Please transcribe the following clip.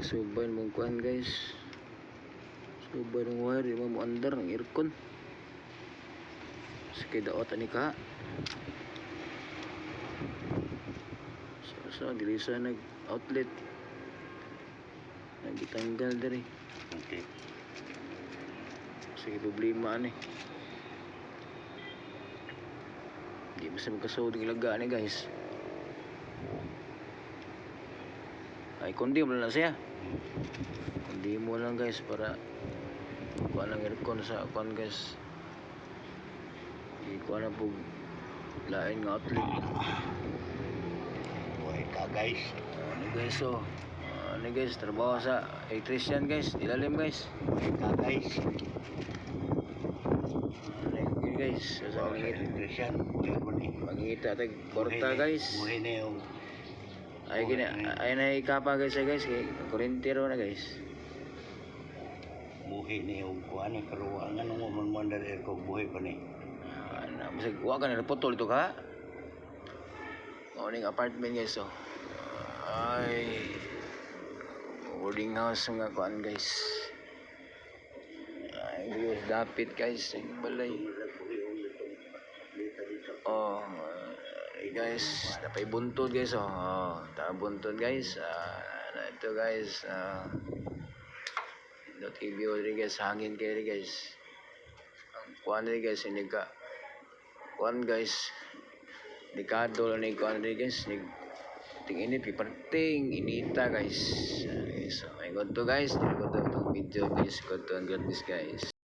Subay mong kuan guys. Subay ng wire, di mo andar ng aircon. Sakay daot ani ka. So dili sa nag outlet. Nagitanggal diri. Okay. Sige problema ani. Di basta magkasod ng ilaga ni guys. Ay kundi mo na siya. Kundi mo lang guys para kuha ng aircon sa kuan guys. Kuha na po lain nga outlet. Buhay ka guys. Ano guys oh. Ano guys, trabaho sa electrician guys, ilalim guys. Buhay ka guys. Ano guys, sa Electrician. Buhay mo ni. mangita tag porta guys. Buhay na yung. Ay gini, ay na ikapa guys guys, kay kurentero na guys. Buhay na yung kuhan eh. Pero ang anong umandar ko buhay pa ni. Ano, masig wa ka na putol to ka. Morning apartment guys oh. Ay boarding house nga kuan guys. Ay Diyos dapit guys sa balay. Oh, guys, napay buntod guys oh. Oh, ta buntod guys. Ito guys, not ibyo rin guys, hangin kayo rin guys. Ang kuan rin guys, hindi ka kuan guys. Dekado lang ni kuan rin guys. Init, piparting inita guys. So, ay good to guys. Good to video guys. Good to and good guys.